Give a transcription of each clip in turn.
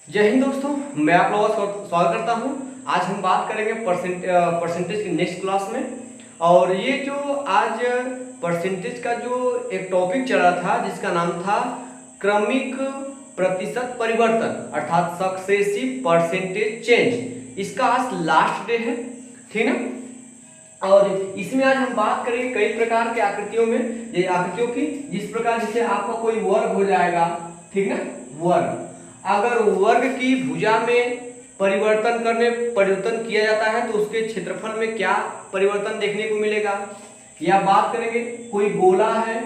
जय हिंद दोस्तों, मैं आप लोगों का स्वागत करता हूं। आज हम बात करेंगे परसेंटेज की नेक्स्ट क्लास में। और ये जो आज परसेंटेज का जो एक टॉपिक चल रहा था जिसका नाम था क्रमिक प्रतिशत परिवर्तन अर्थात सक्सेसिव परसेंटेज चेंज, इसका आज लास्ट डे है, ठीक ना। और इसमें आज हम बात करेंगे कई प्रकार के आकृतियों में, ये आकृतियों की, जिस प्रकार जैसे आपका कोई वर्ग हो जाएगा, ठीक ना। वर्ग, अगर वर्ग की भुजा में परिवर्तन किया जाता है तो उसके क्षेत्रफल में क्या परिवर्तन देखने को मिलेगा। या बात करेंगे कोई गोला है,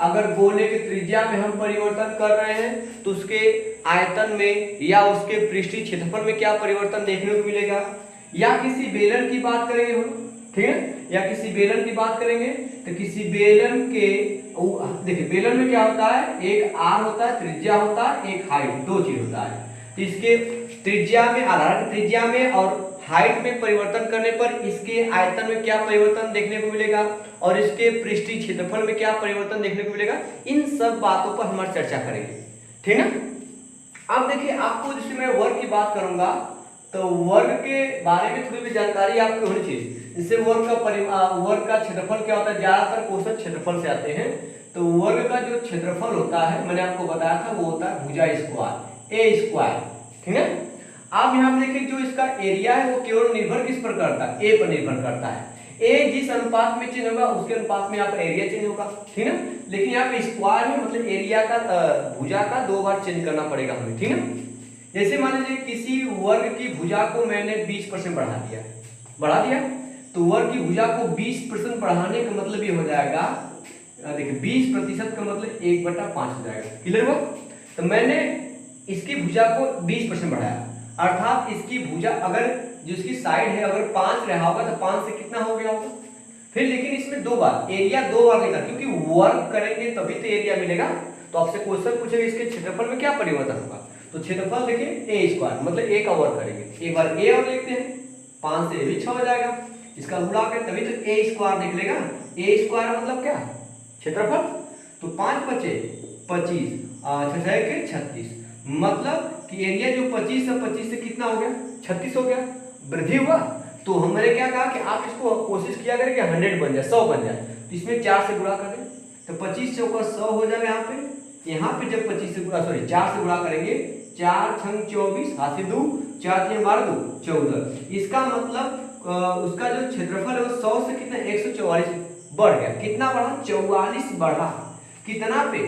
अगर गोले के त्रिज्या में हम परिवर्तन कर रहे हैं तो उसके आयतन में या उसके पृष्ठीय क्षेत्रफल में क्या परिवर्तन देखने को मिलेगा। या किसी बेलन की बात करेंगे हम, ठीक है, या किसी बेलन की बात करेंगे तो किसी बेलन के, देखिए बेलन में क्या होता है, एक आर होता है, त्रिज्या होता है, एक हाइट, दो चीज होता है। तो इसके त्रिज्या में, आधार की त्रिज्या में और हाइट में परिवर्तन करने पर इसके आयतन में क्या परिवर्तन देखने को मिलेगा और इसके पृष्ठीय क्षेत्रफल में क्या परिवर्तन देखने को मिलेगा। इन सब बातों पर हम चर्चा करेंगे, ठीक ना। अब देखिए, आपको जैसे मैं वर्ग की बात करूंगा तो वर्ग के बारे में थोड़ी भी जानकारी आपको होनी चाहिए। इससे वर्ग का क्षेत्रफल क्या होता है, ज्यादातर क्वेश्चन क्षेत्रफल से आते हैं। तो वर्ग का जो क्षेत्रफल होता है, मैंने आपको बताया था, वो होता है भुजा स्क्वायर, ए स्क्वायर, ठीक है। आप यहाँ देखिए, जो इसका एरिया है वो केवल निर्भर किस पर करता है, ए पर निर्भर करता है। ए जिस अनुपात में चेंज होगा उसके अनुपात में आपका एरिया चेंज होगा, ठीक है। लेकिन यहाँ पे स्क्वायर है, मतलब एरिया का, भुजा का दो बार चेंज करना पड़ेगा हमें, ठीक है। जैसे मान लीजिए किसी वर्ग की भुजा को मैंने 20% बढ़ा दिया, तो वर्ग की भुजा को 20% बढ़ाने का मतलब ये हो जाएगा, देखिए 20% का मतलब 1/5 हो जाएगा, क्लियर हुआ। तो मैंने इसकी भुजा को 20% बढ़ाया, अर्थात इसकी भुजा, अगर जो इसकी साइड है अगर 5 रहा होगा तो 5 से कितना हो गया होगा फिर। लेकिन इसमें दो बार एरिया लेगा, क्योंकि वर्ग करेंगे तभी तो एरिया मिलेगा। तो आपसे क्वेश्चन पूछेगा इसके क्षेत्रफल में क्या परिवर्तन होगा, तो क्षेत्रफल देखिए ए स्क्वायर, मतलब ए का वर्ग करेंगे, एक बार ए और लिखते हैं, 5 से भी 6 हो जाएगा, इसका गुणा करें तभी तो ए स्क्वायर निकलेगा। ए स्क्वायर मतलब क्या, क्षेत्रफल। तो 5 बचे 25, 6 के 36, मतलब कि एरिया जो 25 से कितना हो गया, 36 हो गया, वृद्धि हुआ। तो हमने क्या कहा कि आप इसको कोशिश किया करें कि 100 बन जाए, 100 बन जाए, तो इसमें 4 से गुणा कर दें, तो 25 चौका 100 हो जाएगा। यहाँ पे जब 25 से 4 से गुणा करेंगे, 4 छंग 24, हाथ से 2, 4 3 12 2 14, इसका मतलब उसका जो क्षेत्रफल है वो 100 से कितना 144 बढ़ गया। कितना बढ़ा, 44 बढ़ा। कितना पे,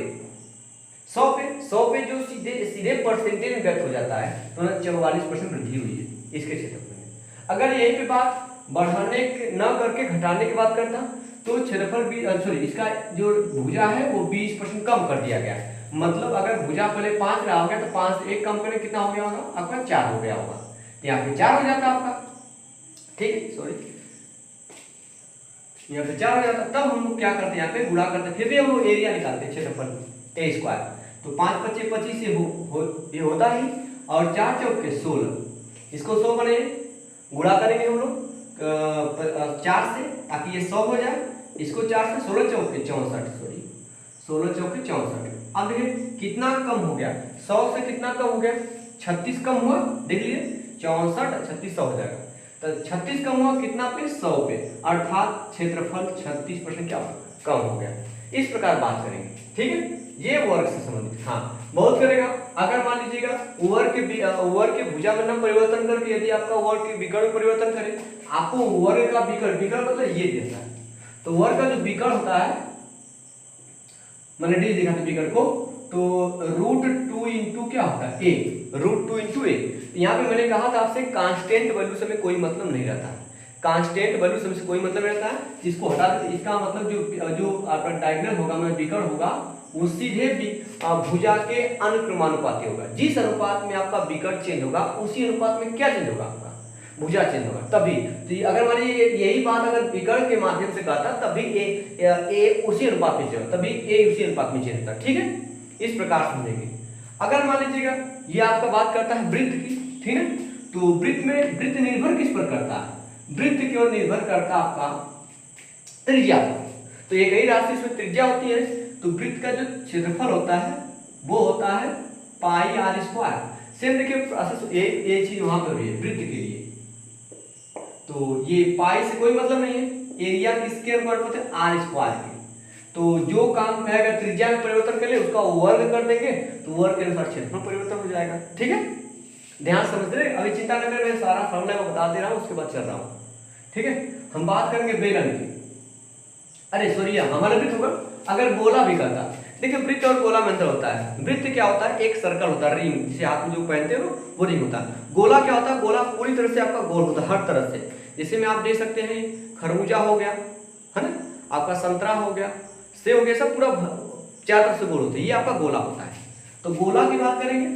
100 पे। 100 पे जो सीधे परसेंटेज में व्यक्त हो जाता है, तो 44% वृद्धि हुई है इसके क्षेत्रफल में। अगर यही पे बात बढ़ाने न करके घटाने की बात करता तो क्षेत्रफल भी, इसका जो भुजा है वो 20% कम कर दिया गया। मतलब अगर भुजा पहले 5 रहा होगा तो 5 से 1 कम करें, कितना हो गया होगा आपका, 4 हो गया होगा। तो यहाँ पे 4 हो जाता आपका, ठीक है, सॉरी, यहाँ पे 4 हो जाता। तब हम लोग क्या करते हैं, यहाँ पे गुणा करते, फिर भी हम लोग एरिया निकालते हैं, क्षेत्रफल ए स्क्वायर। तो 5 25 25 से ये होता ही, और 4 चौके 16, इसको 100 बने गुणा करेंगे हम लोग 4 से, ताकि ये 100 हो जाए। इसको 4 से 16 चौके 64, सॉरी 16 चौके 64। अब देखिए कितना कम हो गया, 100 से कितना कम हो गया, 36 कम हुआ, देख लीजिए 64 36 100 हो जाएगा। तो 36 कम हुआ कितना पे, 100 पे, अर्थात क्षेत्रफल 36% क्या कम हो गया। इस प्रकार बात करेंगे, ठीक है, ये वर्ग से संबंधित। हाँ, बहुत करेगा। अगर मान लीजिएगा वर्ग के भुजा में न परिवर्तन करके यदि आपका वर्ग के विकर्ण में परिवर्तन करें, आपको वर्ग का विकर्ण मतलब ये देता है। तो वर्ग का जो विकर्ण होता है, मैंने डी दिखा था विकर्ण को, तो √2 इंटू क्या होता है, ए, √2 इंटू ए। यहाँ पे मैंने कहा था आपसे कांस्टेंट वैल्यू से में कोई मतलब नहीं रहता है, कांस्टेंट वैल्यू से कोई मतलब नहीं रहता है। इसको हटा देते, इसका मतलब जो आपका डायगोनल होगा, मतलब विकर्ण होगा, वो सीधे भुजा के अनुक्रमानुपाती होगा। जिस अनुपात में आपका विकर्ण चेंज होगा उसी अनुपात में क्या चेंज होगा, आपका भुजा चेंज होगा। तभी तो अगर मान लीजिए यही बात अगर विकर्ण के माध्यम से कहता, तभी ए उसी अनुपात में चेंज, तभी ए उसी अनुपात में चेंज होता, ठीक है। इस प्रकार समझेंगे। अगर मान लीजिएगा ये आपका बात करता है वृत्त की, ठीक है, तो वृत्त निर्भर किस पर करता है, वृत्त केवल निर्भर करता है आपका त्रिज्या पर। तो एक ही राशि इसमें त्रिज्या होती है, तो वृत्त का जो क्षेत्रफल होता है वो होता है पाई r स्क्वायर। सेम देखिए प्रोसेस ये चीज वहां पर हुई है वृत्त के लिए। तो ये पाई से कोई मतलब नहीं है, एरिया किसके अनुपात है, आर स्क्वायर के। तो जो काम है अगर त्रिज्या में परिवर्तन कर ले उसका वर्ग कर देंगे तो वर्ग के अनुसार क्षेत्रफल परिवर्तन हो जाएगा। ठीक है, ध्यान समझ रहे, अभी चिंता न करें, मैं सारा फॉर्मूला को बता दे रहा हूँ, उसके बाद चल रहा हूँ। ठीक है, हम बात करेंगे बेलन की। अरे सॉरी, हमारा वृत्त होगा, अगर गोला भी करता, देखिए वृत्त और गोला में अंतर होता है। वृत्त क्या होता है, एक सर्कल होता है, रिंग, जिसे हाथ में जो पहनते हो वो रिंग होता है। गोला क्या होता है, गोला पूरी तरह से आपका गोल होता है हर तरह से। जैसे में आप देख सकते हैं खरबूजा हो गया, है ना, आपका संतरा हो गया, सेब हो गया, सब पूरा चार तरफ से गोल होते हैं, ये आपका गोला होता है। तो गोला की बात करेंगे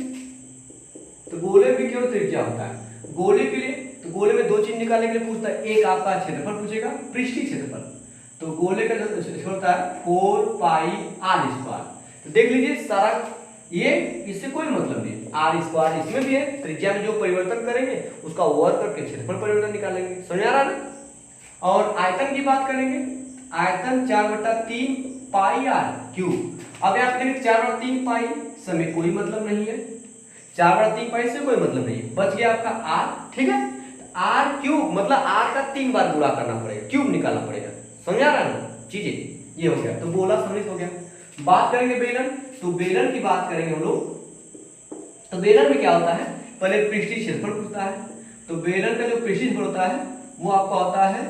तो गोले में क्यों त्रिज्या होता है, गोले के लिए, तो गोले में दो चीज निकालने के लिए पूछता है, एक आपका क्षेत्रफल पूछेगा, पृष्ठीय क्षेत्रफल। तो गोले का जो होता है 4 पाई आर स्क्वायर। तो देख लीजिए सारा ये, इससे कोई मतलब नहीं, आर स्क्वायर इसमें भी है, त्रिज्या में जो परिवर्तन करेंगे उसका वर्ग करके क्षेत्रफल परिवर्तन निकालेंगे। समझ आ रहा है। और आयतन की बात करेंगे, आयतन 4/3 पाई आर क्यूब। अब यहाँ पे देखिए 4/3 पाई समय कोई मतलब नहीं है, 4/3 पाई से कोई मतलब नहीं है, बच गया आपका आर। ठीक है, आर क्यूब मतलब आर का 3 बार गुणा करना पड़ेगा, क्यूब निकालना पड़ेगा। समझ आ रहा है चीजें, ये हो गया, तो गोला सम्मिलित हो गया। बात करेंगे बेलन, तो बेलन की बात करेंगे हम लोग। तो बेलन में क्या होता है, पहले पृष्ठीय क्षेत्रफल पूछता है। तो बेलन का जो पृष्ठीय क्षेत्रफल होता है वो आपका होता है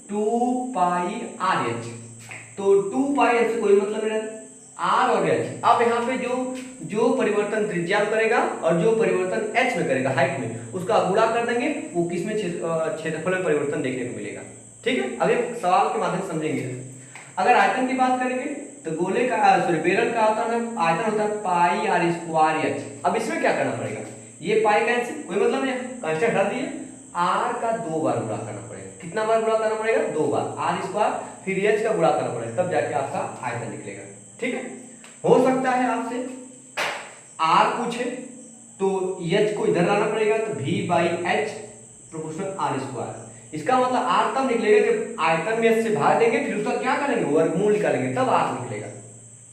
2 पाई आर एच। तो 2 पाई एच से कोई मतलब नहीं, आर और एच। अब यहाँ पे जो परिवर्तन त्रिज्या में करेगा और जो परिवर्तन एच में करेगा, हाइट में, उसका गुणा कर देंगे, वो किसमें क्षेत्रफल में परिवर्तन देखने को मिलेगा। ठीक है, अब एक सवाल के माध्यम से समझेंगे। अगर आयतन की बात करेंगे तो गोले का बेलन का होता है आयतन होता है पाई आर स्क्वायर एच। अब इसमें क्या करना पड़ेगा, ये पाई कैंसिल, कोई मतलब नहीं, कांस्टेंट हटा दिए, आर का 2 बार गुणा करना पड़ेगा। कितना बार गुणा करना पड़ेगा, 2 बार, आर स्क्वायर फिर एच का गुणा करना पड़ेगा, तब जाके आपका आयतन निकलेगा। ठीक है, हो सकता है आपसे आर पूछे तो एच को इधर लाना पड़ेगा, तो v by H proportional r square. इसका मतलब आर तब निकलेगा जब आयतन में से भाग देंगे, फिर उसका क्या करेंगे, वर्गमूल निकालेंगे, तब आर निकलेगा।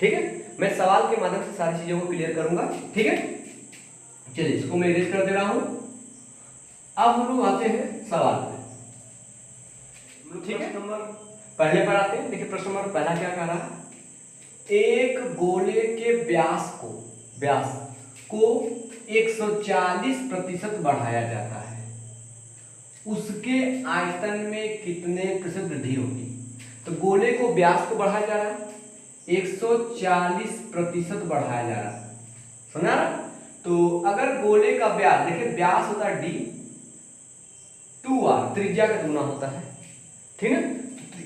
ठीक है, मैं सवाल के माध्यम से सारी चीजों को क्लियर करूंगा। ठीक है, चलिए इसको मैं इरेज कर दे रहा हूं। अब हम लोग आते हैं सवाल पे। ठीक है, नंबर पहले पर आते हैं। देखिए प्रश्न नंबर पहला क्या कह रहा है, एक गोले के व्यास को 140% बढ़ाया जाता है, उसके आयतन में कितने प्रतिशत वृद्धि होगी। तो गोले को व्यास को बढ़ाया जा रहा है, 140% बढ़ाया जा रहा है, समझा ना। तो अगर गोले का व्यास, देखिए व्यास होता है d, 2r त्रिज्या का गुना होता है। ठीक है,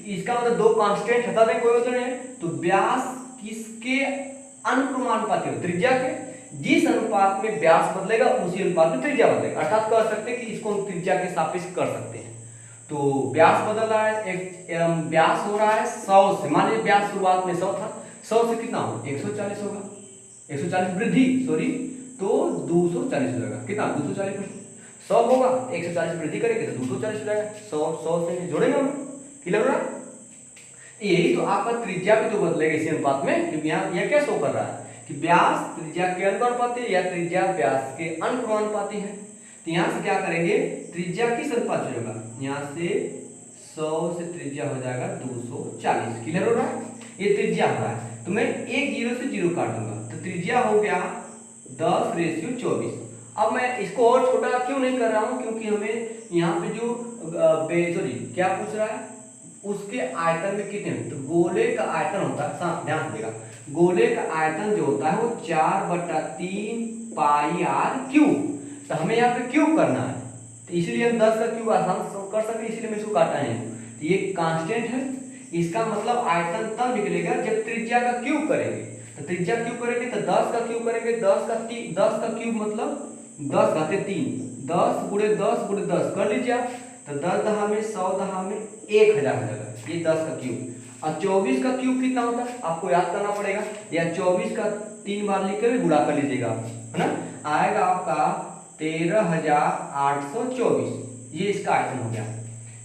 इसका मतलब दो कांस्टेंट हटा दें, कोई मतलब नहीं है। तो व्यास किसके अनुपाती हो, त्रिज्या के, जिस अनुपात में व्यास बदलेगा उसी अनुपात में त्रिज्या बदलेगा। अर्थात कह सकते हैं कि इसको हम त्रिज्या के सापेक्ष कर सकते हैं। तो व्यास बदल रहा है, एक व्यास हो रहा है 100 से, मान लीजिए व्यास शुरुआत में 100 था, 100 से कितना हो 140 होगा, 140 वृद्धि सॉरी, तो 240 हो जाएगा। कितना 240, 100 होगा 140 वृद्धि करेंगे तो 240 हो जाएगा। 100 से जोड़ेंगे हम, क्लियर हो रहा है। यही तो आपका त्रिज्या भी तो बदलेगा इसी अनुपात में, क्योंकि यहाँ यह क्या शो कर रहा है कि व्यास त्रिज्या के अनुपाती है या त्रिज्या व्यास के अनुपाती है। तो यहाँ से क्या करेंगे, त्रिज्या किस अनुपात से होगा, यहाँ से 100 से त्रिज्या हो जाएगा 240। क्लियर हो रहा है, ये त्रिज्या हो रहा है। तो मैं एक 0 से 0 काट दूंगा, तो त्रिज्या हो गया 10/24। अब मैं इसको और छोटा क्यों नहीं कर रहा हूँ, क्योंकि हमें यहाँ पे जो सॉरी क्या पूछ रहा है, उसके आयतन में कितने, तो गोले का आयतन होता है, ध्यान देगा, गोले का आयतन जो होता है वो 4/3 पाई आर क्यूब। तो हमें यहाँ पे क्यूब करना है, तो इसलिए हम 10 का क्यूब आसान कर सकते, इसलिए मैं इसको काटा है। तो ये कांस्टेंट है, इसका मतलब आयतन तब निकलेगा जब त्रिज्या का क्यूब करेंगे। तो त्रिज्या क्यूब करेंगे तो 10 का क्यूब करेंगे, 10 का क्यूब मतलब 10 घाते 3, 10 गुणे 10 गुणे 10 कर लीजिए आप, तो 10 दहा में 100 दहा में 1000 हो जाएगा, ये 10 का क्यूब। और 24 का क्यूब कितना होता है आपको याद करना पड़ेगा, या 24 का 3 बार लिख कर गुणा कर लीजिएगा, है ना, आएगा आपका 13824। ये इसका आयतन हो गया।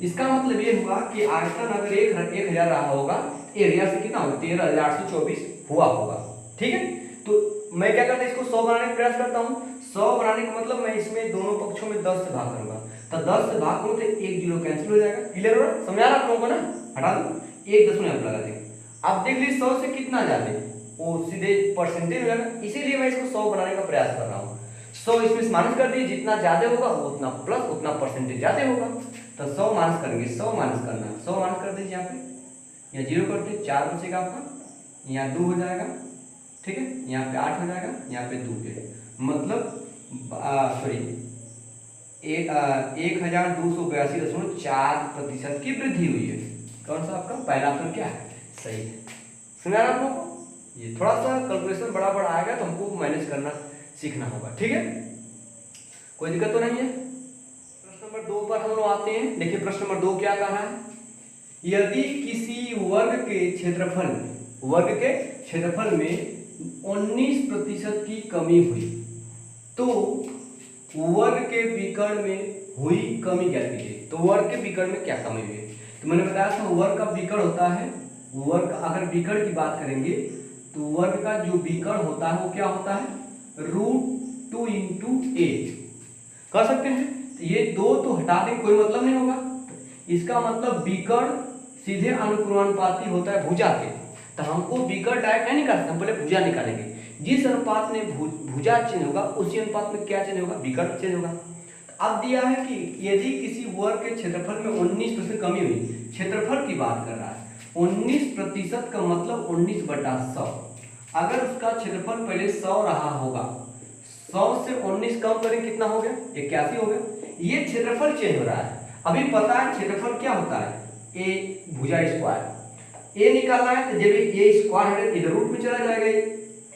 इसका मतलब ये हुआ कि आयतन अगर 1000 रहा होगा, एरिया से कितना होगा 13824 हुआ होगा। ठीक है, तो मैं क्या करता हूँ, इसको 100 बनाने का प्रयास करता हूँ। 100 बनाने का मतलब मैं इसमें दोनों पक्षों में 10 से भाग करूंगा, तो 10 से भाग करूँ तो 1 0 कैंसिल हो जाएगा। क्लियर हो रहा है? समझा रहा आप लोगों को ना? हटा दो, 1 दशमलव यहाँ लगा देंगे। अब देख लीजिए 100 से कितना ज्यादा है, वो सीधे परसेंटेज हो जाएगा, इसीलिए मैं इसको 100 बनाने का प्रयास कर रहा हूँ। 100 इसमें माइनस कर दिए, जितना ज्यादा होगा उतना प्लस, उतना परसेंटेज ज्यादा होगा। तो 100 माइनस करेंगे, 100 माइनस करना है, 100 माइनस कर दीजिए यहाँ पे, यहाँ 0 करते 4 बचेगा आपका, यहाँ 2 हो जाएगा, ठीक है, यहाँ पे 8 हो जाएगा, यहाँ पे 2 है, मतलब सॉरी 1282.4% की वृद्धि हुई है। कौन सा आपका पहला ऑप्शन क्या है? सही है। सुना आप लोगों को? ये थोड़ा सा कैलकुलेशन बड़ा बड़ा आएगा तो हमको मैनेज करना सीखना होगा, ठीक है, कोई दिक्कत तो नहीं है। प्रश्न नंबर 2 पर हम लोग आते हैं। देखिए प्रश्न नंबर 2 क्या कहा है, यदि किसी वर्ग के क्षेत्रफल में 19% की कमी हुई तो वर्ग के विकर्ण में हुई कमी क्या कीजिए। तो वर्ग के विकर्ण में क्या कमी हुई? तो मैंने बताया था वर्ग का विकर्ण होता है, वर्ग अगर विकर्ण की बात करेंगे तो वर्ग का जो विकर्ण होता है वो क्या होता है, √2 × a कर सकते हैं। तो ये 2 तो हटा दें, कोई मतलब नहीं होगा, इसका मतलब विकर्ण सीधे अनुक्रमानुपाती होता है भुजा के, तो हमको विकर्ण डायरेक्ट नहीं निकाल सकते, हम पहले भुजा निकालेंगे। जिस अनुपात में भुजा चेंज होगा उसी अनुपात में क्या चेंज होगा, विकर्ण चेंज होगा। तो अब दिया है कि यदि किसी वर्ग के क्षेत्रफल में 19% कमी हुई, क्षेत्रफल की बात कर रहा है, 19% का मतलब 19/100। अगर उसका क्षेत्रफल पहले 100 रहा होगा, 100 से 19 कम करें कितना हो गया, 81 हो गया। ये क्षेत्रफल चेंज हो रहा है। अभी पता है क्षेत्रफल क्या होता है, ए भुजा स्क्वायर, ए निकालना है तो जब ये स्क्वायर है इधर रूट में चला जाएगा,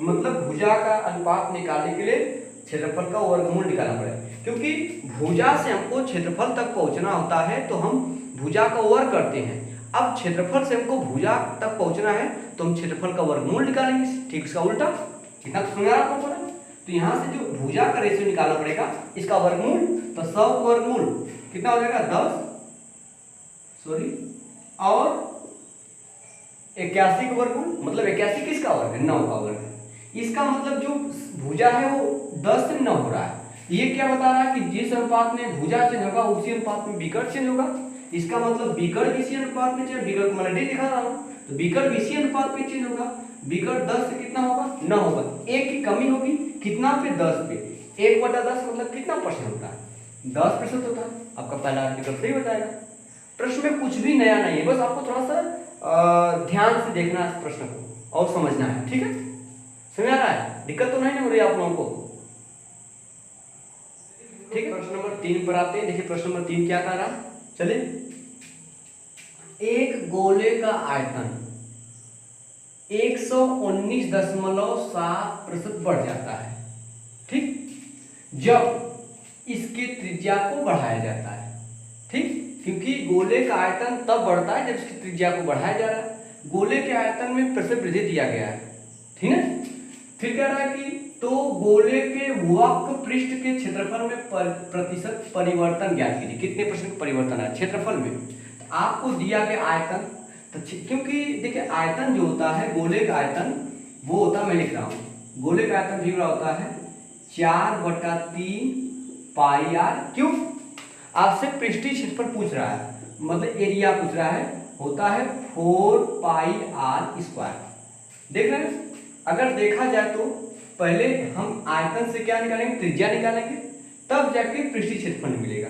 मतलब भुजा का अनुपात निकालने के लिए क्षेत्रफल का वर्गमूल निकालना पड़ेगा, क्योंकि भुजा से हमको क्षेत्रफल तक पहुंचना होता है तो हम भुजा का वर्ग करते हैं। अब क्षेत्रफल से हमको भुजा तक पहुंचना है तो हम क्षेत्रफल का वर्गमूल निकालेंगे, ठीक इसका उल्टा। इतना तो सुना आपको पड़ा। तो यहाँ से जो भुजा का रेशियो निकालना पड़ेगा, इसका वर्गमूल, तो 100 वर्गमूल कितना हो जाएगा 10 और 81 का वर्गमूल, मतलब 81 किसका वर्ग है, 9 का वर्ग है। इसका मतलब जो भुजा है वो 10 से 9 हो रहा है। ये क्या बता रहा है कि जिस अनुपात में भुजा चेंज होगा उसी अनुपात में विकर्ण चेंज होगा। इसका मतलब विकर्ण इसी अनुपात में चेंज, विकर्ण मैंने डी दिखा रहा हूं, तो विकर्ण इसी अनुपात में चेंज होगा। विकर्ण 10 से कितना होगा, 9 होगा। 1 की कमी होगी कितना पे, 10 पे। 1/10 मतलब कितना परसेंट होता है, 10% होता है। आपका पहला आर्टिकल सही बताएगा। प्रश्न में कुछ भी नया नहीं है, बस आपको थोड़ा सा ध्यान से देखना है इस प्रश्न को और समझना है, ठीक है, समझ आ रहा है, दिक्कत तो नहीं हो रही आप लोगों को, ठीक है। प्रश्न नंबर 3 पर आते हैं। देखिए प्रश्न नंबर 3 क्या कह रहा है, चलिए, एक गोले का आयतन 119.7% बढ़ जाता है, ठीक, जब इसकी त्रिज्या को बढ़ाया जाता है, ठीक, क्योंकि गोले का आयतन तब बढ़ता है जब इसकी त्रिज्या को बढ़ाया जा रहा है। गोले के आयतन में प्रतिशत वृद्धि दिया गया है, ठीक है। फिर कह रहा है कि तो गोले के वक्र पृष्ठ के क्षेत्रफल में प्रतिशत परिवर्तन ज्ञात कीजिए। कितने % परिवर्तन है क्षेत्रफल में, तो आपको दिया गया आयतन, तो क्योंकि देखिए आयतन जो होता है, गोले का आयतन वो होता है, मैं लिख रहा हूँ, गोले का आयतन भी होता है 4/3 πr क्यूब। आपसे पृष्ठीय क्षेत्रफल पूछ रहा है, मतलब एरिया पूछ रहा है, होता है 4πr²। देख रहे हैं, अगर देखा जाए तो पहले हम आयतन से क्या निकालेंगे, त्रिज्या निकालेंगे, तब जाके पृष्ठीय क्षेत्रफल मिलेगा,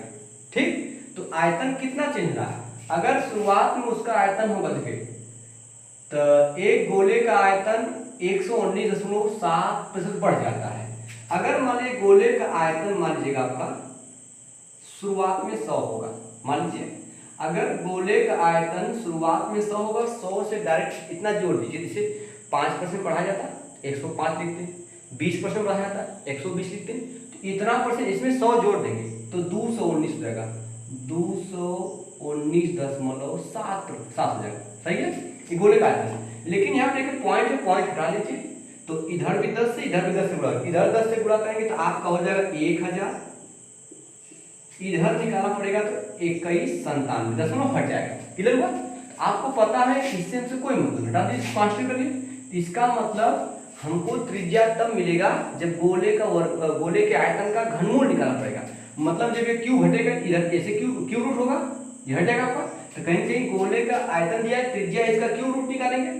ठीक। तो आयतन कितना चेंज रहा है, अगर शुरुआत में उसका आयतन होगा, देखिए तो एक गोले का आयतन 119.7% बढ़ जाता है। अगर मान लीजिए गोले का आयतन मान लीजिएगा आपका शुरुआत में 100 होगा, मान लीजिए अगर गोले का आयतन शुरुआत में 100 होगा, 100 से डायरेक्ट इतना जोड़ दीजिए, जिसे 5% बढ़ाया जाता है 105 लिखते हैं, 20% बढ़ाया जाता है 120 लिखते हैं, तो इतना परसेंट इसमें 100 जोड़ देंगे तो 219 हो जाएगा, 219.7 हो जाएगा, सही है, ये गोले का आयतन। लेकिन यहाँ पे देखिए पॉइंट है, पॉइंट हटा लीजिए, तो इधर भी 10 से इधर भी 10 से गुणा, इधर 10 से गुणा करेंगे तो आपका हो जाएगा 1000, इधर निकालना पड़ेगा तो 2197 दशमलव हट जाएगा। क्लियर हुआ? आपको पता है इससे हमसे कोई मतलब, हटा दीजिए, कांस्टेंट करिए। इसका मतलब हमको त्रिज्या तब मिलेगा जब गोले के आयतन का घनमूल निकालना पड़ेगा। मतलब जब ये क्यू घटेगा, इधर ऐसे क्यू रूट होगा, ये हटेगा आपका, तो कहीं कहीं गोले का आयतन दिया है, त्रिज्या इसका क्यू रूट निकालेंगे।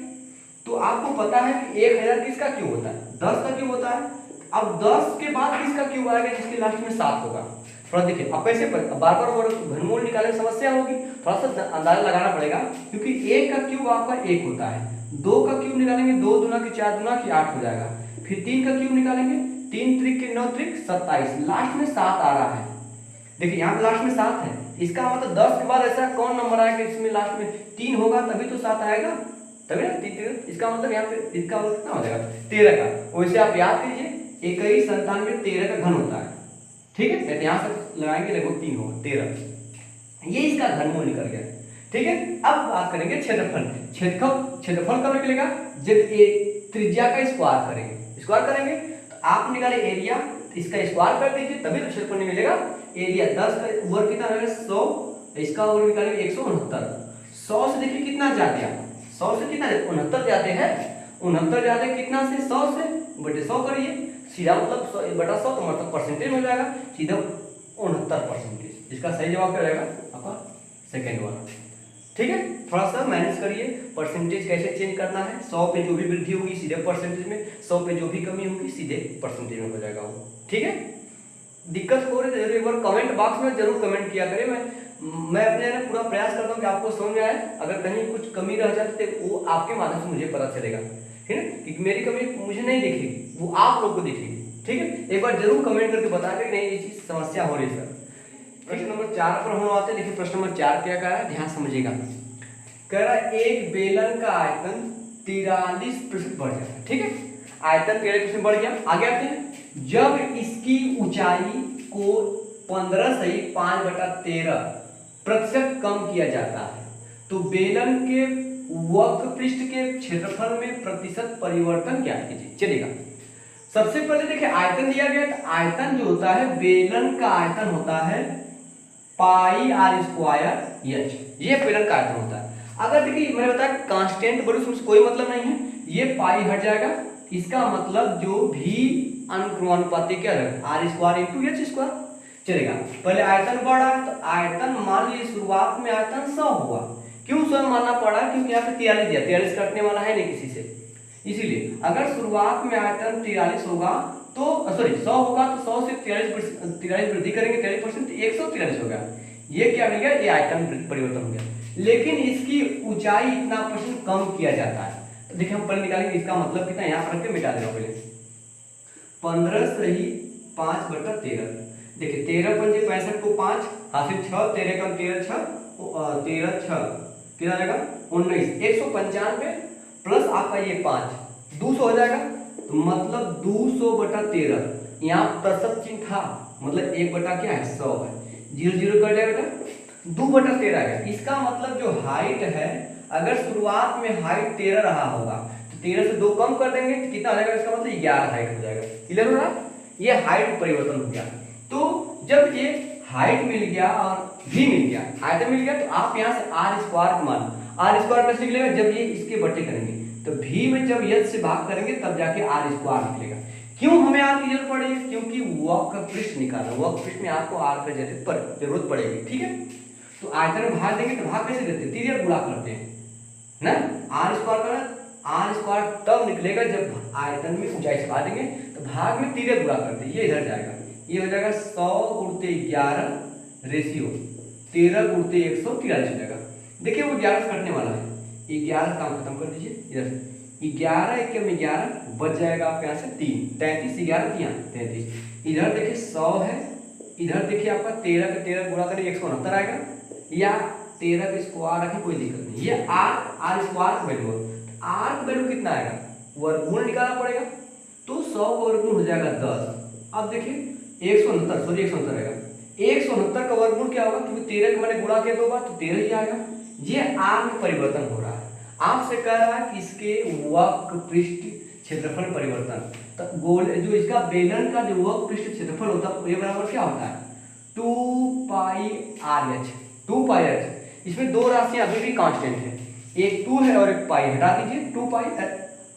तो आपको पता है कि 1000 किसका क्यूब होता है, 10 का क्यूब होता है। अब 10 के बाद किसका क्यूब आएगा, जिसके लास्ट में 7 होगा। थोड़ा देखिए, अब कैसे बार बार घनमूल निकालने में समस्या होगी, थोड़ा सा अंदाजा लगाना पड़ेगा, क्योंकि 1 का क्यूब आपका 1 होता है, 2 का क्यूब निकालेंगे 2 दूना की 4 दूना की 8 हो जाएगा, फिर 3 का क्यूब निकालेंगे 3 त्रिक के 9 त्रिक 27, लास्ट में 7 आ रहा है। देखिए यहाँ पे लास्ट में 7 है, इसका मतलब 10 के बाद ऐसा कौन नंबर आएगा इसमें लास्ट में 3 होगा, तभी तो 7 आएगा, तभी ना 3, इसका मतलब यहाँ पे इसका मतलब कितना हो जाएगा 13 का। वैसे आप याद कीजिए 21 97 13 का घन होता है, ठीक है, तो यहाँ से लगाएंगे लगभग 3 होगा 13, ये इसका घनमूल निकल गया। ठीक है, अब बात करेंगे क्षेत्रफल। क्षेत्रफल कब निकलेगा, जब ये त्रिज्या का स्क्वायर करेंगे तो आप निकाले एरिया, इसका स्क्वायर कर दीजिए तभी तो क्षेत्रफल मिलेगा। एरिया 10 का वर्ग कितना होगा 100, इसका वर्ग निकालेंगे 169। 100 से देखिए कितना जाते हैं, 100 से कितना 69 जाते हैं, 69 जाते हैं कितना से 100 से, बटे 100 करिए, सीधा मतलब 100 बटा 100 तो मतलब परसेंटेज हो जाएगा, सीधा 69%। इसका सही जवाब क्या रहेगा आपका सेकेंड वाला। ठीक है, थोड़ा सा मैनेज करिए, परसेंटेज कैसे चेंज करना है। 100 पे जो भी वृद्धि होगी सीधे परसेंटेज में, 100 पे जो भी कमी होगी सीधे परसेंटेज में हो जाएगा वो। ठीक है, दिक्कत हो रही है तो एक बार कमेंट बॉक्स में जरूर कमेंट किया करें। मैं अपने ना पूरा प्रयास करता हूँ कि आपको समझ में आए, अगर कहीं कुछ कमी रह जाती है वो आपके माध्यम से मुझे पता चलेगा, ठीक है, क्योंकि मेरी कमी मुझे नहीं दिखेगी, वो आप लोग को दिखेगी। ठीक है, एक बार जरूर कमेंट करके बता दें नहीं ये चीज समस्या हो रही है सर। प्रश्न नंबर 4 पर हम आते हैं। देखिए प्रश्न नंबर 4 क्या कह रहा है, ध्यान समझिएगा। कह रहा है एक बेलन का आयतन 43% बढ़ जाता है। ठीक है, आयतन 43% बढ़ गया। आगे आते हैं, जब इसकी ऊंचाई को 15 सही 5/13% कम किया जाता है तो बेलन के वक्र पृष्ठ के क्षेत्रफल में प्रतिशत परिवर्तन क्या कीजिए। चलेगा, सबसे पहले देखिए आयतन दिया गया, तो आयतन जो होता है बेलन का आयतन होता है पाई आर स्क्वायर एच, ये बेलन का आयतन होता है। अगर देखिए मैंने बताया कांस्टेंट बोलो उसमें कोई मतलब नहीं है, ये पाई हट जाएगा, इसका मतलब जो भी अनुक्रमानुपाती क्या है r square into h square. चलेगा, पहले आयतन बढ़ा तो आयतन मान लीजिए शुरुआत में आयतन 100 हुआ, क्यों 100 मानना पड़ा, क्योंकि यहाँ पे 43 दिया, 43 कटने वाला है नहीं किसी से, इसीलिए अगर शुरुआत में आयतन 43 होगा तो सॉरी 100 होगा तो 100 से 43 वृद्धि करेंगे 43% 143 होगा। ये क्या मिल गया, ये आयतन परिवर्तन हो गया। लेकिन इसकी ऊंचाई इतना % कम किया जाता है, तो देखिए हम पहले निकालेंगे इसका मतलब कितना, यहाँ पर रख के मिटा देना पहले 15 सही 5/13। देखिए 13 पंजे 65 को 5 हासिल 6, 13 कम 13 6 13 6 कितना आएगा 19, 195 प्लस आपका ये 5 200 हो जाएगा, तो मतलब 200/13। यहाँ प्रतिशत चिन्ह था, मतलब 1 बटा क्या है 100 है, 0 कर जाएगा बेटा 2/13 आएगा। इसका मतलब जो हाइट है, अगर शुरुआत में हाइट 13 रहा होगा तो 13 से 2 कम कर देंगे तो कितना आ जाएगा, इसका मतलब 11 हाइट हो जाएगा। क्लियर हो रहा, ये हाइट परिवर्तन हो गया। तो जब ये हाइट मिल गया और भी मिल गया, आयतन मिल गया, तो आप यहाँ से आर स्क्वायर मान, आर स्क्वायर कैसे निकलेगा, जब ये इसके बटे करेंगे तो भी में जब एच से भाग करेंगे तब जाके आर स्क्वायर निकलेगा। क्यों हमें आर की जरूरत पड़ेगी, क्योंकि वक्र पृष्ठ निकालना, वक्र पृष्ठ में आपको आर की जरूरत पड़ेगी। ठीक है, तो आयतन में भाग देंगे तो भाग कैसे देते हैं, तिर्यक गुणा करते हैं ना, आर स्क्वायर का आर स्क्वायर तब निकलेगा जब आयतन में ऊंचाई से भाग देंगे, तो भाग में तिर्यक गुणा करते हैं, ये इधर जाएगा, ये हो जाएगा 100/11 रेशियो 13 × 143 हो जाएगा। देखिए वो 11 से कटने वाला है, 11 काम खत्म कर दीजिए इधर से, 11 1 में 11 बच जाएगा आपके यहाँ से 3, 33 11 3 33, इधर देखिए 100 है, इधर देखिए आपका 13 का 13 गुणा करें 169 आएगा, या 13 का स्क्वायर रखें कोई दिक्कत नहीं, ये आर स्क्वायर का वैल्यू है, आर का वैल्यू कितना आएगा, वर्गमूल निकालना पड़ेगा, तो 100 का वर्गमूल हो जाएगा 10। अब देखिए 169 आएगा, 169 का वर्गमूल क्या होगा, क्योंकि 13 का मैंने गुणा किया 2 बार तो 13 ही आएगा। ये आर में परिवर्तन हो रहा है, आपसे कह रहा है कि इसके वक्र पृष्ठ क्षेत्रफल परिवर्तन, तो गोल जो इसका बेलन का जो वक्र पृष्ठ क्षेत्रफल होता है ये बराबर क्या होता है 2πr/h। 2πr/h, इसमें दो राशियां अभी भी कांस्टेंट है, एक 2 है और एक पाई, हटा दीजिए 2π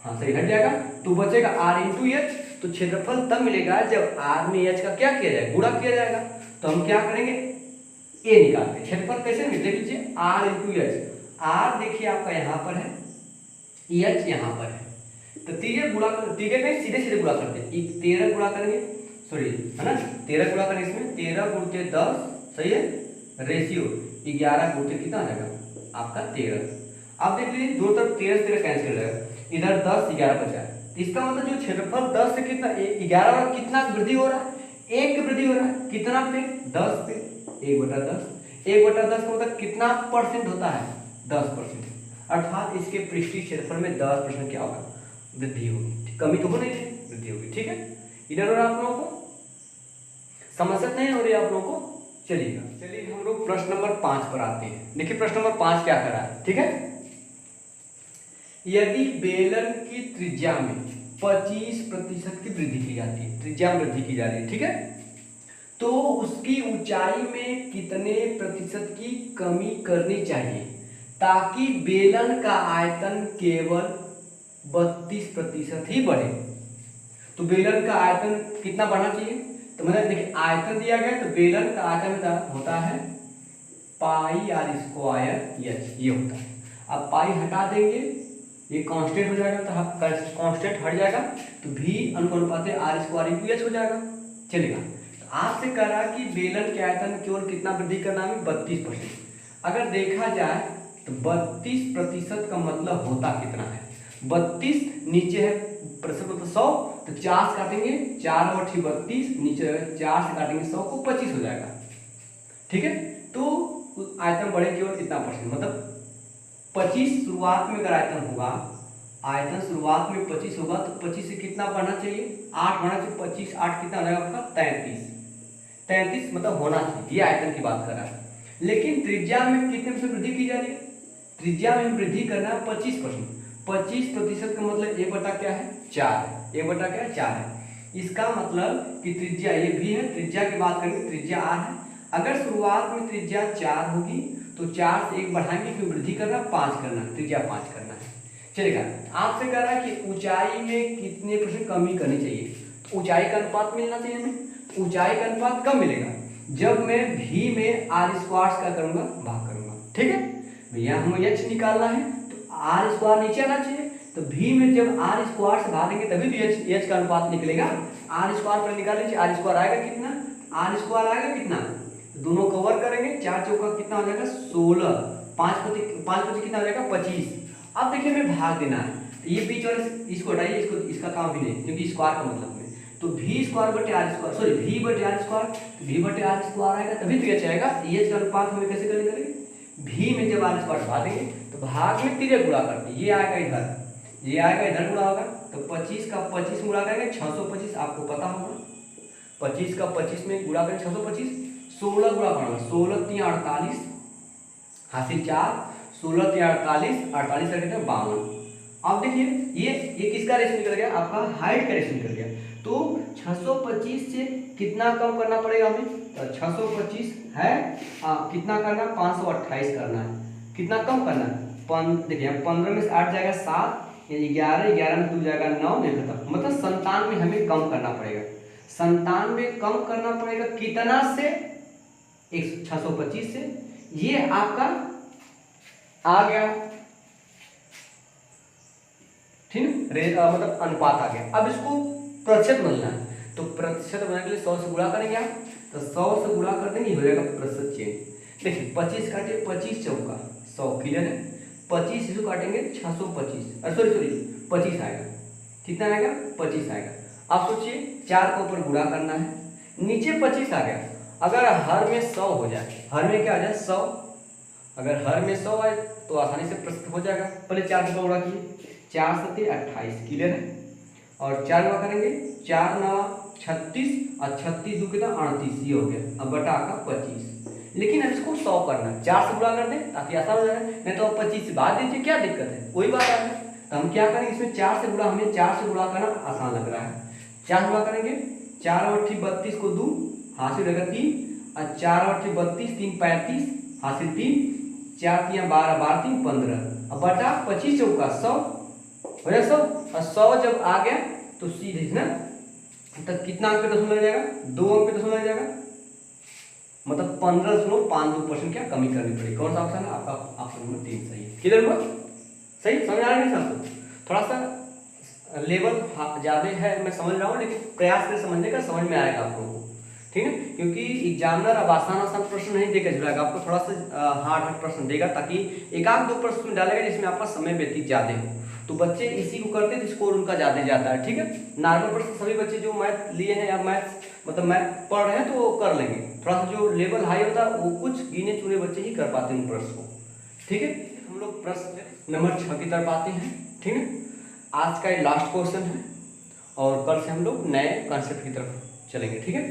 हाँ सही, हट जाएगा तो बचेगा आर इंटू एच। तो क्षेत्रफल तब मिलेगा जब आर में एच का क्या किया जाएगा, गुणा किया जाएगा। तो हम क्या करेंगे, ए निकालते हैं। क्षेत्रफल कैसे मिलते, देख लीजिए आर इंटू एच। आर देखिए आपका यहाँ पर है, एच यहाँ पर है, तो तीन गुणा कर, तीन में सीधे सीधे गुणा करते हैं, 13 गुणा करेंगे, सॉरी है ना, 13 गुणा करेंगे इसमें, 13 गुणते 10 सही है, रेशियो 11 गुणते कितना आ जाएगा आपका 13। अब देख लीजिए दो तरफ 13 से 13 कैंसिल हो जाएगा, इधर 10 11 बचा है। इसका मतलब जो क्षेत्रफल 10 से कितना 11 और कितना वृद्धि हो रहा है, 1 की वृद्धि हो रहा है, कितना पे 10 पे, 1/10, 1/10 का मतलब कितना परसेंट होता है 10%, अर्थात इसके पृष्ठीय क्षेत्रफल में 10% क्या होगा, वृद्धि होगी, कमी तो हो नहीं रही, वृद्धि होगी। ठीक है, इधर और आप लोगों को समस्या नहीं हो रही आप लोगों को। चलिए हम लोग प्रश्न नंबर 5 पर आते हैं। देखिए प्रश्न नंबर 5 क्या कर रहा है, ठीक है, यदि बेलन की त्रिज्या में 25% की वृद्धि की जाती है, त्रिज्या में वृद्धि की जा रही है, ठीक है, तो उसकी ऊंचाई में कितने प्रतिशत की कमी करनी चाहिए ताकि बेलन का आयतन केवल 32% ही बढ़े। तो बेलन का आयतन कितना बढ़ना चाहिए, तो मतलब देखिए आयतन दिया गया, तो बेलन का आयतन होता है पाई आर स्क्वायर एच, ये होता है। अब पाई हटा देंगे, ये कांस्टेंट हो जाएगा, तो कांस्टेंट हट जाएगा, तो भी अनुपात आर स्क्वायर इंटू एच हो जाएगा, चलेगा। तो आपसे कह रहा है कि बेलन के आयतन केवल कितना वृद्धि करना है, 32%। अगर देखा जाए तो 32% का मतलब होता कितना है, 32 नीचे है प्रतिशत मतलब 100, तो 4 से काटेंगे, 4 और 32, नीचे 4 से काटेंगे 100 को 25 हो जाएगा। ठीक है, तो आयतन बढ़े केवल कितना परसेंट, मतलब 25 शुरुआत में अगर आयतन होगा, आयतन शुरुआत में 25 होगा, तो 25 से कितना बढ़ना चाहिए, 8 बढ़ना चाहिए, 25 8 कितना हो जाएगा आपका 33 मतलब होना चाहिए, ये आयतन की बात कर रहा है। लेकिन त्रिज्या में कितने से वृद्धि की जा रही है, त्रिज्या में वृद्धि करना है 25%। 25% का मतलब 1 क्या है 4 है, 1 क्या है 4 है। इसका मतलब कि त्रिज्या ये भी है, त्रिज्या की बात करेंगे, त्रिज्या r है। अगर शुरुआत में त्रिज्या 4 होगी तो 4 से 1 बढ़ाएंगे, क्यों वृद्धि करना 5 करना, त्रिज्या 5 करना है, चलेगा। आपसे कह रहा है कि ऊंचाई में कितने % कमी करनी चाहिए, तो ऊंचाई का अनुपात मिलना चाहिए हमें। ऊंचाई का अनुपात कब मिलेगा, जब मैं v में आर स्क्वायर का करूंगा, भाग करूंगा। ठीक है भैया, हमें h निकालना है तो आर स्क्वायर नीचे आना चाहिए, तो v में जब आर स्क्वायर से भागेंगे तभी तो h का अनुपात निकलेगा। आर स्क्वायर पर निकाल लीजिए, आर स्क्वायर आएगा कितना, आर स्क्वायर आएगा कितना, दोनों कवर करेंगे, 4 चौका कितना हो जाएगा 16, 5 पति कितना हो जाएगा 25। अब देखिए हमें भाग देना है, तो ये बीच वाले इसको हटाइए, इसको इसका काम भी नहीं, क्योंकि स्क्वायर का मतलब है, तो v स्क्वायर बटे आर स्क्वायर, सॉरी v बटे आर स्क्वायर, तो v बटे आर स्क्वायर आएगा तभी तो h आएगा। h का अनुपात हमें कैसे करेंगे, v में जब आर स्क्वायर भाग देंगे तो भाग में 3 गुणा करते, ये आएगा इधर, ये आएगा इधर गुणा होगा, तो 25 का 25 गुणा करेंगे 625, आपको पता होगा 25 का 25 में गुणा करेंगे 625, 16 गुणा करेंगे, 16 3 48 हासिल 4, 16 3 48, 48 से कितना 52। अब देखिए ये किसका रेशो निकल गया, आपका हाइट का रेशो निकल गया। तो 625 से कितना कम करना पड़ेगा हमें, तो 625 है कितना करना, 528 करना है, कितना कम करना है, देखिए 15 में से 8 जाएगा 7, 11 में 2 जाएगा 9 में खत्म, मतलब 97 हमें कम करना पड़ेगा। 97 कम करना पड़ेगा कितना से, 625 से, ये आपका आ गया, ठीक है, मतलब अनुपात आ गया। अब इसको प्रतिशत बनना है, तो प्रतिशत बनाने के लिए 100 से गुणा करेंगे आप, तो 100 से गुणा कर देंगे, हो जाएगा प्रतिशत चेंज। देखिए 25 काटे 25 चौका 100, क्लियर है, 25 इसको काटेंगे 625, सॉरी 25 आएगा, कितना आएगा 25 आएगा। आप सोचिए 4 के ऊपर गुणा करना है, नीचे 25 आ गया, अगर हर में 100 हो जाए, हर में क्या आ जाए 100, अगर हर में 100 आए तो आसानी से प्रतिशत हो जाएगा। पहले 4 के ऊपर गुणा किए, 4 7 28, क्लियर है, और 4 गुणा करेंगे, 4 9 36 और 36 2 कितना 38, ये हो गया। अब बटा का 25, लेकिन अब इसको 100 करना है, 4 से गुणा कर दें ताकि आसान हो जाए, नहीं तो 25 से भाग दीजिए, क्या दिक्कत है, कोई बात आ है। तो हम क्या करेंगे, इसमें 4 से गुणा, हमें 4 से गुणा करना आसान लग रहा है, 4 गुणा करेंगे, 4 और 32 को 2 हासिल रहेगा 3, और 4 और 32 3 35 हासिल 3, 4 3 12 12 3 15, अब बटा 25 चौका 100, हो जाएगा 100, और 100 जब आ गया तो सीधे ना तब कितना अंक पे दशमलव लग जाएगा, 2 अंक पे दशमलव लग जाएगा, मतलब 15.52% क्या कमी करनी पड़ेगी। कौन सा ऑप्शन है आपका? ऑप्शन नंबर 3 सही है। किधर हुआ? सही समझ आ रहा है नहीं आपको? थोड़ा सा लेवल ज्यादा है मैं समझ रहा हूँ, लेकिन प्रयास से समझने का, समझ में आएगा आप लोगों को, ठीक है। क्योंकि एग्जामिनर अब आसान प्रश्न नहीं देकर जुड़ाएगा, आपको थोड़ा सा हार्ड प्रश्न देगा, ताकि एक आध दो प्रश्न डालेगा जिसमें आपका समय व्यतीत ज्यादा हो, तो बच्चे इसी को करते हैं, स्कोर उनका ज्यादा जाता है, ठीक है। नॉर्मल प्रश्न सभी बच्चे जो मैथ लिए हैं या मैथ मतलब मैथ पढ़ रहे हैं तो वो कर लेंगे, थोड़ा सा जो लेवल हाई होता है वो कुछ गिने चुने बच्चे ही कर पाते हैं उन प्रश्न को, ठीक है। हम लोग प्रश्न नंबर 6 की तरफ आते हैं, ठीक है। आज का ये लास्ट क्वेश्चन है और कल से हम लोग नए कॉन्सेप्ट की तरफ चलेंगे, ठीक है।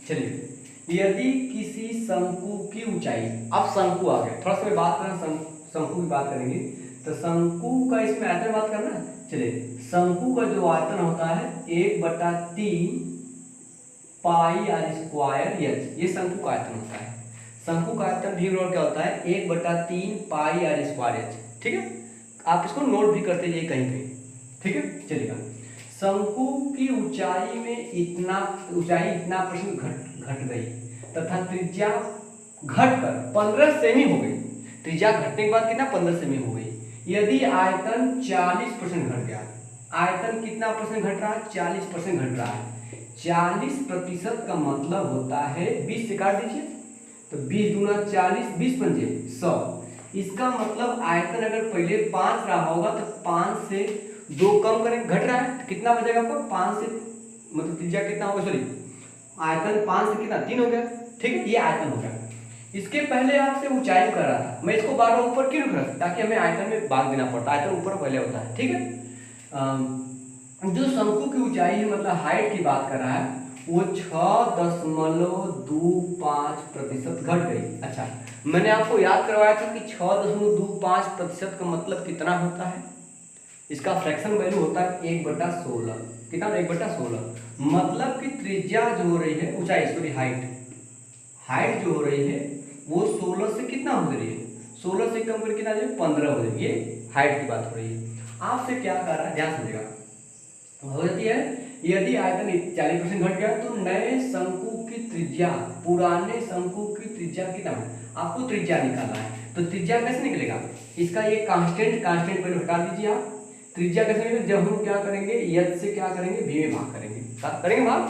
चलिए, यदि किसी शंकु की ऊंचाई, अब शंकु आ गया, थोड़ा सा बात करना शंकु की बात करेंगे, तो शंकु का इसमें आयतन बात करना है। चलिए, शंकु का जो आयतन होता है 1/3 पाई आर स्क्वायर एच, ये शंकु का आयतन होता है। शंकु का आयतन भी क्या होता है 1/3 पाई आर स्क्वायर एच, ठीक है। आप इसको नोट भी करते जाइए कहीं कहीं, ठीक है। चलिएगा, शंकु की ऊंचाई में इतना % घट गई तथा त्रिज्या घटकर 15 सेमी हो गई। त्रिज्या घटने के बाद कितना 15 सेमी हो गई। यदि आयतन 40% घट गया, आयतन कितना % घट रहा है? 40% घट रहा है। 40% का मतलब होता है 20 से काट दीजिए तो 20 दूना 40, 20 पंजे 100। इसका मतलब आयतन अगर पहले 5 रहा होगा तो 5 से 2 कम करें, घट रहा है तो कितना बचेगा आपको? 5 से मतलब त्रिज्या कितना होगा, सॉरी आयतन 5 से कितना 3 हो गया, ठीक है। ये आयतन हो गया। इसके पहले आपसे ऊंचाई कर रहा था, मैं इसको बार बार ऊपर क्यों रख रहा था? ताकि हमें आयतन में भाग देना पड़ता है, आयतन ऊपर पहले होता है, ठीक है। जो शंकु की ऊंचाई है मतलब हाइट की बात कर रहा है, वो 6.25% घट गई। अच्छा, मैंने आपको याद करवाया था कि 6.25% का मतलब कितना होता है? इसका फ्रैक्शन वैल्यू होता है 1/16। कितना? 1/16। मतलब कि त्रिज्या जो हो रही है, ऊंचाई सॉरी हाइट जो हो रही है वो 16 से कितना हो रही है? 16 से कम करके कितना 15 हो रही है। ये हाइट की बात हो रही है। आपसे क्या कर रहा है, ध्यान समझेगा, हो जाती है यदि आयतन 40% घट गया तो नए शंकु की त्रिज्या, पुराने शंकु की त्रिज्या कितना है? आपको त्रिज्या निकालना है। तो त्रिज्या कैसे निकलेगा? इसका ये कांस्टेंट वैल्यू हटा दीजिए आप। त्रिज्या कैसे निकलेगा? जब हम क्या करेंगे, यच से क्या करेंगे, भी में भाग करेंगे। क्या करेंगे भाग?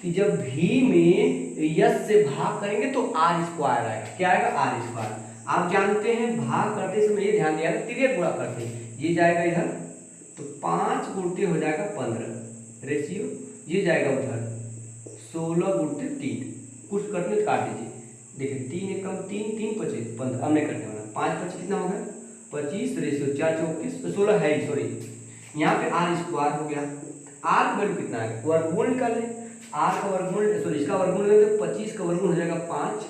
कि जब भी में यच से भाग करेंगे तो आर स्क्वायर आएगा। क्या आएगा? R square. आप जानते हैं भाग करते समय ये ध्यान दिया, तिर्यक गुणा करते हैं, ये जाएगा इधर तो 5 गुणते हो जाएगा 15 रेशियो, ये जाएगा उधर 16 गुणते 3, कुछ कटने तो काट दीजिए। देखिए 3 एक कम 3, 3 25 15, अब नहीं करने वाला, 5 25 कितना हो गया 25 रेशियो 4 24 16 है, सॉरी यहाँ पे आर स्क्वायर हो गया। आर का वैल्यू कितना है? वर्गमूल निकाले, आर का वर्गमूल सॉरी इसका वर्गमूल तो 25 का वर्गमूल हो जाएगा 5,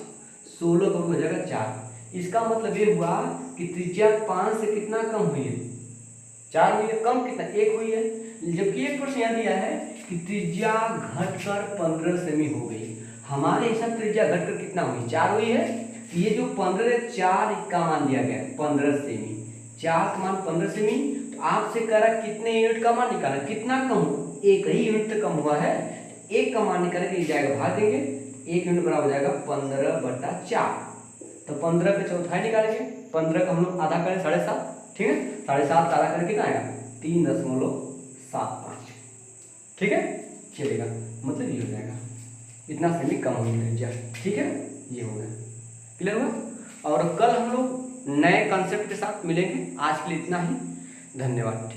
16 का वर्गमूल हो जाएगा 4। इसका मतलब ये हुआ कि त्रिज्या 5 से कितना कम हुई है? 4 हुई है। कम कितना? 1 हुई है। जबकि एक प्रश्न यहाँ दिया है कि त्रिज्या घटकर 15 सेमी हो गई। हमारे हिसाब त्रिज्या घटकर कितना हुई? 4 हुई है। ये जो 15 4 का मान दिया गया 15 सेमी, 4 का मान 15 सेमी। तो आपसे कह रहा कितने यूनिट का मान निकालना, कितना कम? 1 ही यूनिट तक कम हुआ है। 1 का मान निकालने के लिए जाएगा भाग देंगे, 1 यूनिट बराबर हो जाएगा 15/4। तो 15 का चौथाई निकालेंगे, 15 का हम लोग आधा करें 7.5, ठीक है। 7.5 का आधा करके कितना आएगा? 3.75, ठीक है। चलेगा, मतलब ये हो जाएगा इतना सेमी कम होगी त्रिज्या, ठीक है। ये हो गया, क्लियर हुआ। और कल हम लोग नए कॉन्सेप्ट के साथ मिलेंगे। आज के लिए इतना ही, धन्यवाद, ठीक।